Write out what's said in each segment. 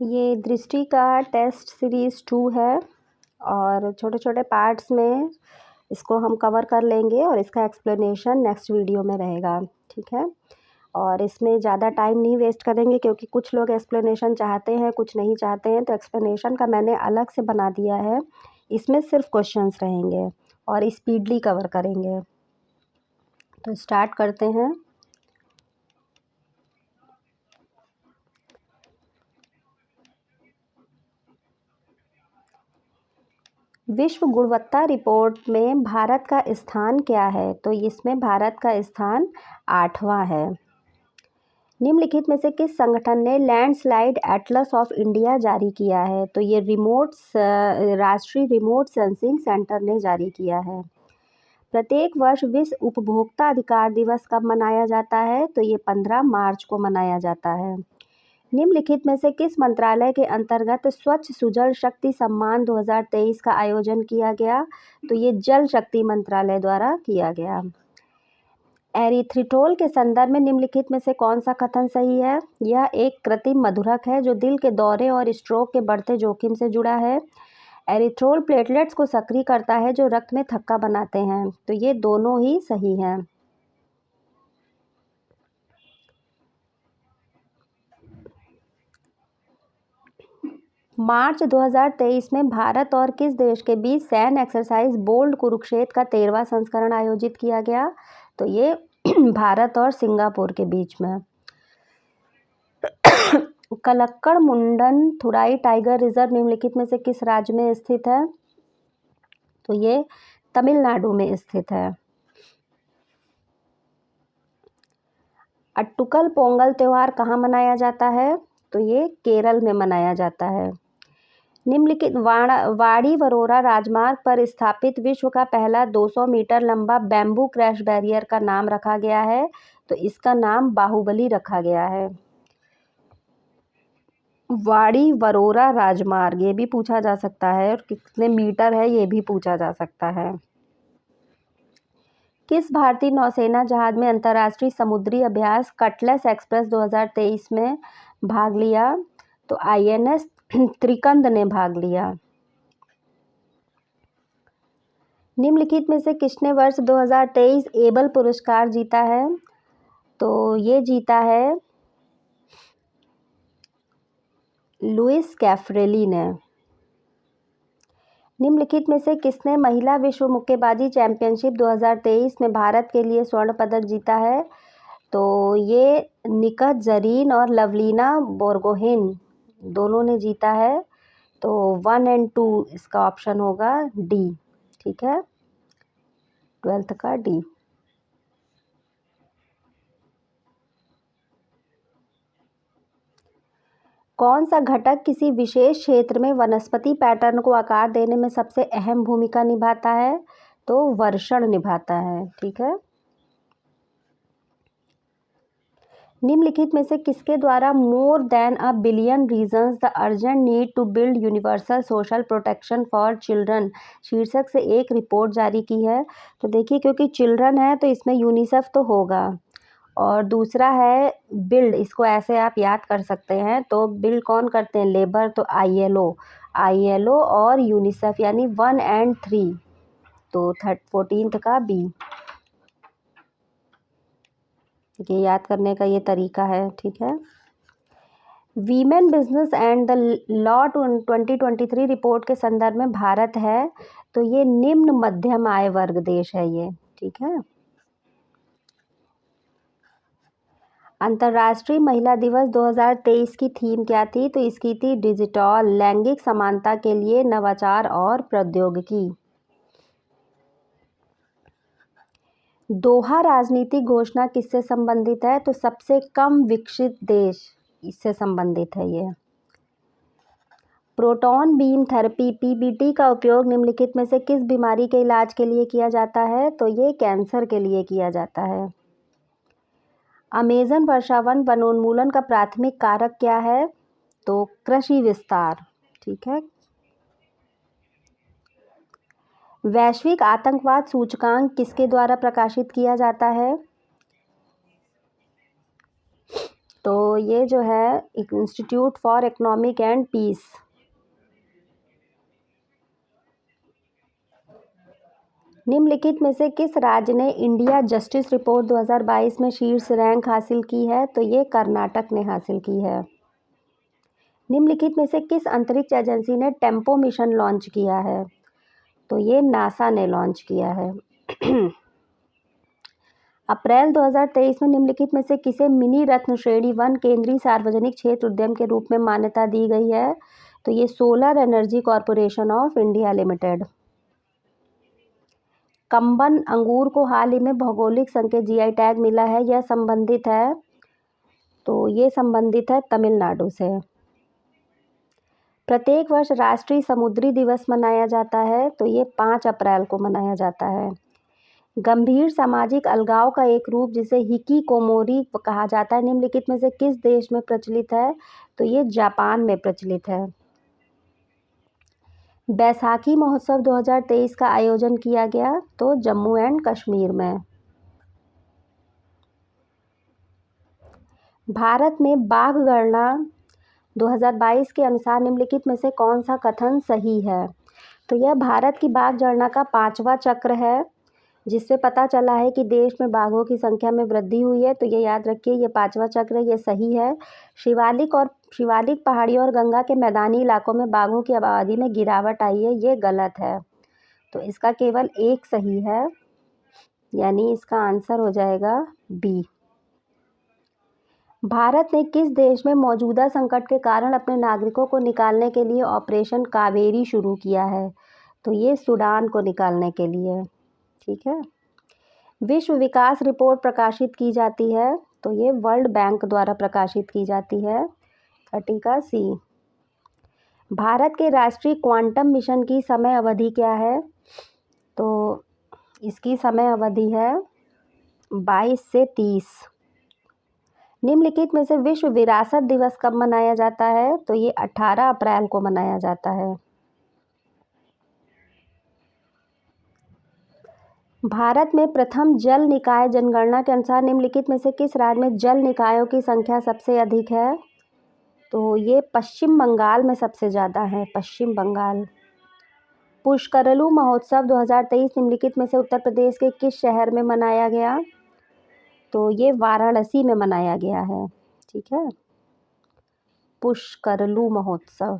ये दृष्टि का टेस्ट सीरीज़ 2 है और छोटे छोटे पार्ट्स में इसको हम कवर कर लेंगे और इसका एक्सप्लेनेशन नेक्स्ट वीडियो में रहेगा, ठीक है। और इसमें ज़्यादा टाइम नहीं वेस्ट करेंगे क्योंकि कुछ लोग एक्सप्लेनेशन चाहते हैं, कुछ नहीं चाहते हैं, तो एक्सप्लेनेशन का मैंने अलग से बना दिया है। इसमें सिर्फ क्वेश्चंस रहेंगे और स्पीडली कवर करेंगे। तो स्टार्ट करते हैं। विश्व गुणवत्ता रिपोर्ट में भारत का स्थान क्या है? तो इसमें भारत का स्थान 8वां है। निम्नलिखित में से किस संगठन ने लैंडस्लाइड एटलस ऑफ इंडिया जारी किया है? तो ये राष्ट्रीय रिमोट सेंसिंग सेंटर ने जारी किया है। प्रत्येक वर्ष विश्व उपभोक्ता अधिकार दिवस कब मनाया जाता है? तो ये 15 मार्च को मनाया जाता है। निम्नलिखित में से किस मंत्रालय के अंतर्गत स्वच्छ सुजल शक्ति सम्मान 2023 का आयोजन किया गया? तो ये जल शक्ति मंत्रालय द्वारा किया गया। एरिथ्रिटोल के संदर्भ में निम्नलिखित में से कौन सा कथन सही है? यह एक कृत्रिम मधुरक है जो दिल के दौरे और स्ट्रोक के बढ़ते जोखिम से जुड़ा है। एरिथ्रोल प्लेटलेट्स को सक्रिय करता है जो रक्त में थक्का बनाते हैं। तो ये दोनों ही सही हैं। मार्च 2023 में भारत और किस देश के बीच सैन्य एक्सरसाइज बोल्ड कुरुक्षेत्र का 13वां संस्करण आयोजित किया गया? तो ये भारत और सिंगापुर के बीच में। कलक्कड़ मुंडन थुराई टाइगर रिजर्व निम्नलिखित में से किस राज्य में स्थित है? तो ये तमिलनाडु में स्थित है। अट्टुकल पोंगल त्यौहार कहाँ मनाया जाता है? तो ये केरल में मनाया जाता है। निम्नलिखित वाड़ी वरोरा राजमार्ग पर स्थापित विश्व का पहला 200 मीटर लंबा बैम्बू क्रैश बैरियर का नाम रखा गया है। तो इसका नाम बाहुबली रखा गया है। वाड़ी वरोरा राजमार्ग ये भी पूछा जा सकता है और कितने मीटर है ये भी पूछा जा सकता है। किस भारतीय नौसेना जहाज में अंतर्राष्ट्रीय समुद्री अभ्यास कटलेस एक्सप्रेस 2023 में भाग लिया? तो INS त्रिकंद ने भाग लिया। निम्नलिखित में से किसने वर्ष 2023 एबल पुरस्कार जीता है? तो ये जीता है लुइस कैफ्रेली ने। निम्नलिखित में से किसने महिला विश्व मुक्केबाजी चैंपियनशिप 2023 में भारत के लिए स्वर्ण पदक जीता है? तो ये निकहत जरीन और लवलीना बोर्गोहेन दोनों ने जीता है। तो 1 और 2 इसका ऑप्शन होगा डी, ठीक है, 12th का डी। कौन सा घटक किसी विशेष क्षेत्र में वनस्पति पैटर्न को आकार देने में सबसे अहम भूमिका निभाता है? तो वर्षण निभाता है, ठीक है। निम्नलिखित में से किसके द्वारा more than a billion reasons the urgent need to build universal social protection for children शीर्षक से एक रिपोर्ट जारी की है? तो देखिए, क्योंकि चिल्ड्रन है तो इसमें यूनिसेफ तो होगा और दूसरा है बिल्ड, इसको ऐसे आप याद कर सकते हैं। तो बिल्ड कौन करते हैं? लेबर, तो ILO और यूनिसेफ यानी 1 और 3। तो 14th का बी। ये याद करने का ये तरीका है, ठीक है। Women business and the law 2023 report के संदर्भ में भारत है तो ये निम्न मध्यम आय वर्ग देश है ये, ठीक है। अंतर्राष्ट्रीय महिला दिवस 2023 की थीम क्या थी? तो इसकी थी डिजिटल लैंगिक समानता के लिए नवाचार और प्रौद्योगिकी। दोहा राजनीतिक घोषणा किससे संबंधित है? तो सबसे कम विकसित देश इससे संबंधित है ये। प्रोटॉन बीम थेरेपी PBT का उपयोग निम्नलिखित में से किस बीमारी के इलाज के लिए किया जाता है? तो ये कैंसर के लिए किया जाता है। अमेज़न वर्षावन वनोन्मूलन का प्राथमिक कारक क्या है? तो कृषि विस्तार, ठीक है। वैश्विक आतंकवाद सूचकांक किसके द्वारा प्रकाशित किया जाता है? तो ये जो है institute for economic and peace. निम्नलिखित में से किस राज्य ने इंडिया जस्टिस रिपोर्ट 2022 में शीर्ष रैंक हासिल की है? तो ये कर्नाटक ने हासिल की है। निम्नलिखित में से किस अंतरिक्ष एजेंसी ने टेम्पो मिशन लॉन्च किया है? तो ये नासा ने लॉन्च किया है। अप्रैल 2023 में निम्नलिखित में से किसे मिनी रत्न श्रेणी 1 केंद्रीय सार्वजनिक क्षेत्र उद्यम के रूप में मान्यता दी गई है? तो ये Solar Energy Corporation of India Limited. Cumbum अंगूर को हाल ही में भौगोलिक संकेत जीआई टैग मिला है, यह संबंधित है, तो ये संबंधित है तमिलनाडु से। प्रत्येक वर्ष राष्ट्रीय समुद्री दिवस मनाया जाता है, तो ये 5 अप्रैल को मनाया जाता है। गंभीर सामाजिक अलगाव का एक रूप जिसे हिकिकोमोरी कहा जाता है, निम्नलिखित में से किस देश में प्रचलित है? तो ये जापान में प्रचलित है। बैसाखी महोत्सव 2023 का आयोजन किया गया, तो जम्मू एंड कश्मीर में। भारत में बाघ गणना 2022 के अनुसार निम्नलिखित में से कौन सा कथन सही है? तो यह भारत की बाघ गणना का 5वां चक्र है, जिससे पता चला है कि देश में बाघों की संख्या में वृद्धि हुई है। तो ये याद रखिए, ये 5वां चक्र है, ये सही है। शिवालिक पहाड़ियों और गंगा के मैदानी इलाकों में बाघों की आबादी में गिरावट आई है, ये गलत है। तो इसका केवल एक सही है, यानी इसका आंसर हो जाएगा बी। भारत ने किस देश में मौजूदा संकट के कारण अपने नागरिकों को निकालने के लिए ऑपरेशन कावेरी शुरू किया है? तो ये सूडान को निकालने के लिए। ठीक है। विश्व विकास रिपोर्ट प्रकाशित की जाती है, तो ये वर्ल्ड बैंक द्वारा प्रकाशित की जाती है। 30 का सी। भारत के राष्ट्रीय क्वांटम मिशन की समय अवधि क्या है? तो इसकी समय अवधि है 22 से 30। निम्नलिखित में से विश्व विरासत दिवस कब मनाया जाता है? तो ये 18 अप्रैल को मनाया जाता है। भारत में प्रथम जल निकाय जनगणना के अनुसार निम्नलिखित में से किस राज्य में जल निकायों की संख्या सबसे अधिक है? तो ये पश्चिम बंगाल में सबसे ज़्यादा है, पश्चिम बंगाल। पुष्करलू महोत्सव 2023 निम्नलिखित में से उत्तर प्रदेश के किस शहर में मनाया गया? तो ये वाराणसी में मनाया गया है। ठीक है। पुष्करलू महोत्सव।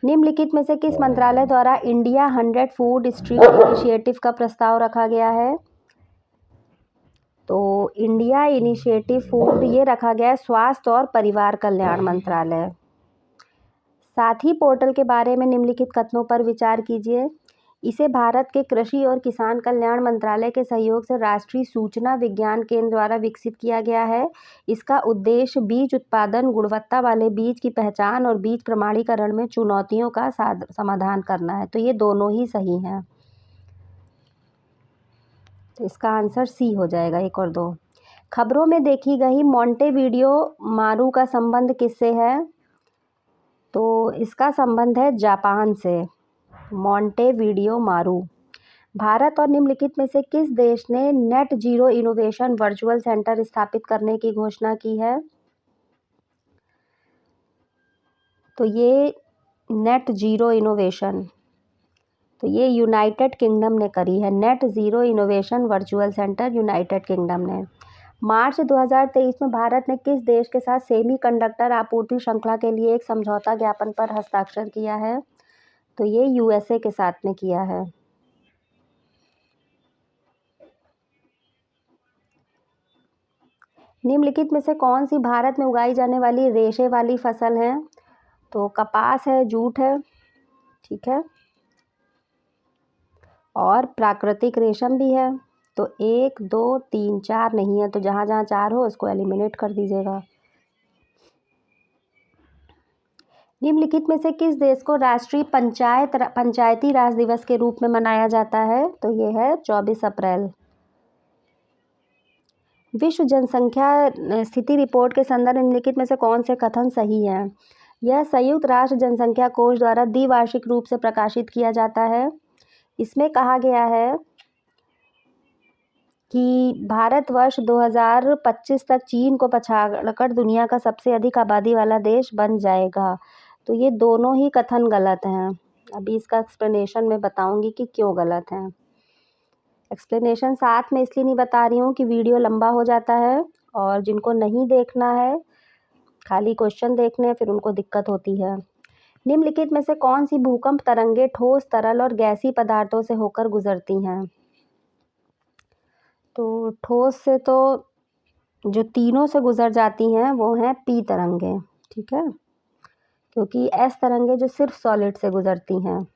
निम्नलिखित में से किस मंत्रालय द्वारा इंडिया 100 फूड स्ट्रीट इनिशिएटिव का प्रस्ताव रखा गया है? तो इंडिया इनिशिएटिव फूड ये रखा गया है स्वास्थ्य और परिवार कल्याण मंत्रालय। साथी पोर्टल के बारे में निम्नलिखित कथनों पर विचार कीजिए। इसे भारत के कृषि और किसान कल्याण मंत्रालय के सहयोग से राष्ट्रीय सूचना विज्ञान केंद्र द्वारा विकसित किया गया है। इसका उद्देश्य बीज उत्पादन, गुणवत्ता वाले बीज की पहचान और बीज प्रमाणीकरण में चुनौतियों का समाधान करना है। तो ये दोनों ही सही हैं, तो इसका आंसर सी हो जाएगा, 1 और 2। खबरों में देखी गई मोंटेवीडियो मारू का संबंध किससे है? तो इसका संबंध है जापान से, मोंटेवीडियो मारू। भारत और निम्नलिखित में से किस देश ने net zero innovation virtual centre स्थापित करने की घोषणा की है? तो ये नेट जीरो इनोवेशन, तो ये यूनाइटेड किंगडम ने करी है। Net zero innovation virtual centre United kingdom ने। मार्च 2023 में भारत ने किस देश के साथ सेमीकंडक्टर आपूर्ति श्रृंखला के लिए एक समझौता ज्ञापन पर हस्ताक्षर किया है? तो ये यूएसए के साथ में किया है। निम्नलिखित में से कौन सी भारत में उगाई जाने वाली रेशे वाली फसल है? तो कपास है, जूट है। ठीक है। और प्राकृतिक रेशम भी है। तो 1 2 3 4 नहीं है, तो जहाँ जहाँ 4 हो उसको एलिमिनेट कर दीजिएगा। निम्नलिखित में से किस देश को राष्ट्रीय पंचायती राज दिवस के रूप में मनाया जाता है? तो ये है 24 अप्रैल। विश्व जनसंख्या स्थिति रिपोर्ट के संदर्भ में निम्नलिखित में से कौन से कथन सही हैं? यह संयुक्त राष्ट्र जनसंख्या कोष द्वारा द्विवार्षिक रूप से प्रकाशित किया जाता है। इसमें कहा गया है कि भारतवर्ष 2025 तक चीन को पछाड़कर दुनिया का सबसे अधिक आबादी वाला देश बन जाएगा। तो ये दोनों ही कथन गलत हैं। अभी इसका एक्सप्लेनेशन मैं बताऊंगी कि क्यों गलत हैं। एक्सप्लेनेशन साथ में इसलिए नहीं बता रही हूँ कि वीडियो लंबा हो जाता है, और जिनको नहीं देखना है, खाली क्वेश्चन देखने हैं, फिर उनको दिक्कत होती है। निम्नलिखित में से कौन सी भूकंप तरंगे ठोस, तरल और गैसीय पदार्थों से होकर गुजरती हैं? तो ठोस से तो जो तीनों से गुजर जाती हैं वो हैं पी तरंगे, ठीक है, क्योंकि एस तरंगे जो सिर्फ सॉलिड से गुजरती हैं।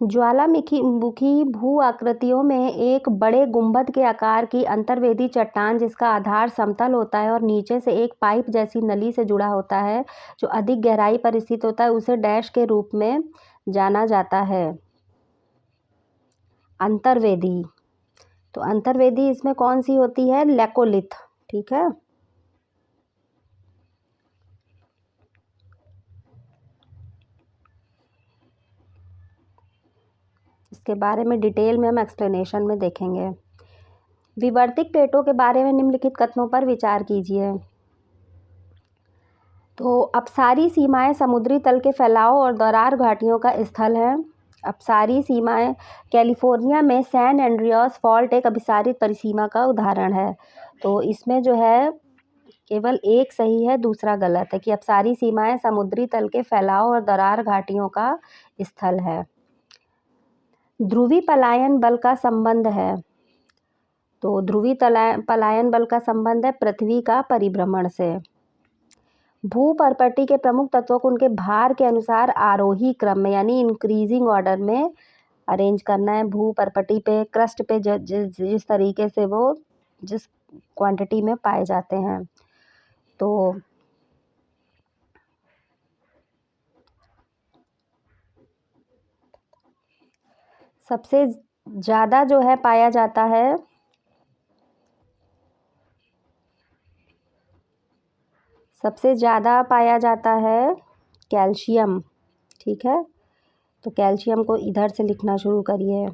ज्वालामुखी भू आकृतियों में एक बड़े गुंबद के आकार की अंतर्वेदी चट्टान जिसका आधार समतल होता है और नीचे से एक पाइप जैसी नली से जुड़ा होता है जो अधिक गहराई पर स्थित होता है, उसे डैश के रूप में जाना जाता है। अंतर्वेदी, तो अंतर्वेदी इसमें कौन सी होती है? लेकोलिथ, ठीक है। इसके बारे में डिटेल में हम एक्सप्लेनेशन में देखेंगे। विवर्तिक प्लेटों के बारे में निम्नलिखित कथनों पर विचार कीजिए। तो अपसारी सीमाएं समुद्री तल के फैलाव और दरार घाटियों का स्थल है। अपसारी सीमाएं कैलिफोर्निया में सैन एंड्रियास फॉल्ट एक अभिसारित परिसीमा का उदाहरण है। तो इसमें जो है केवल एक सही है, दूसरा गलत है कि अपसारी सीमाएं समुद्री तल के फैलाव और दरार घाटियों का स्थल है। ध्रुवी पलायन बल का संबंध है। तो ध्रुवी पलायन बल का संबंध है पृथ्वी का परिभ्रमण से। भूपर्पटी के प्रमुख तत्वों को उनके भार के अनुसार आरोही क्रम में यानी इंक्रीजिंग ऑर्डर में अरेंज करना है। भूपर्पटी पे, क्रस्ट पे जिस तरीके से वो जिस क्वांटिटी में पाए जाते हैं। तो सबसे ज़्यादा जो है पाया जाता है, सबसे ज़्यादा पाया जाता है कैल्शियम, ठीक है। तो कैल्शियम को इधर से लिखना शुरू करिए।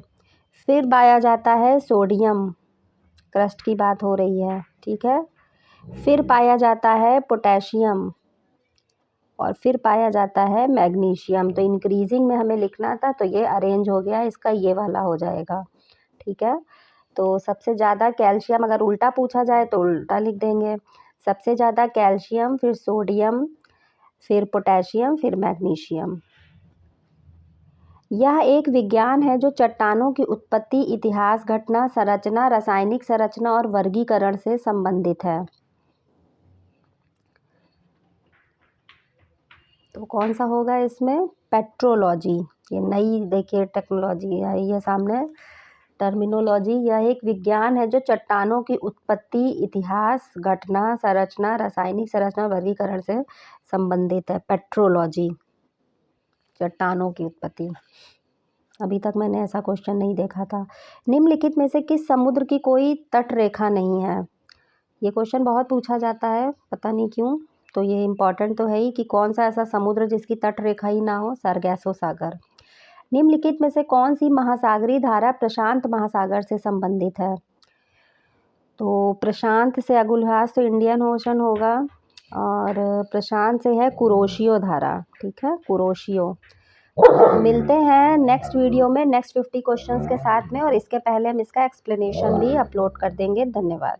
फिर पाया जाता है सोडियम, क्रस्ट की बात हो रही है, ठीक है। फिर पाया जाता है पोटेशियम और फिर पाया जाता है मैग्नीशियम। तो इंक्रीजिंग में हमें लिखना था, तो ये अरेंज हो गया, इसका ये वाला हो जाएगा, ठीक है। तो सबसे ज़्यादा कैल्शियम, अगर उल्टा पूछा जाए तो उल्टा लिख देंगे। सबसे ज़्यादा कैल्शियम, फिर सोडियम, फिर पोटेशियम, फिर मैग्नीशियम। यह एक विज्ञान है जो चट्टानों की उत्पत्ति, इतिहास, घटना, संरचना, रासायनिक संरचना और वर्गीकरण से संबंधित है। तो कौन सा होगा इसमें? पेट्रोलॉजी। ये नई देखिए टेक्नोलॉजी आई है सामने, टर्मिनोलॉजी। यह एक विज्ञान है जो चट्टानों की उत्पत्ति, इतिहास, घटना, संरचना, रासायनिक संरचना, वर्गीकरण से संबंधित है। पेट्रोलॉजी, चट्टानों की उत्पत्ति। अभी तक मैंने ऐसा क्वेश्चन नहीं देखा था। निम्नलिखित में से किस समुद्र की कोई तट रेखा नहीं है? ये क्वेश्चन बहुत पूछा जाता है, पता नहीं क्यों। तो ये इम्पॉर्टेंट तो है ही कि कौन सा ऐसा समुद्र जिसकी तट रेखा ही ना हो? सरगैसो सागर। निम्नलिखित में से कौन सी महासागरीय धारा प्रशांत महासागर से संबंधित है? तो प्रशांत से अगुलहास तो इंडियन ओशन होगा, और प्रशांत से है कुरोशियो धारा, ठीक है, कुरोशियो। मिलते हैं नेक्स्ट वीडियो में नेक्स्ट 50 क्वेश्चंस के साथ में, और इसके पहले हम इसका एक्सप्लेनेशन भी अपलोड कर देंगे। धन्यवाद।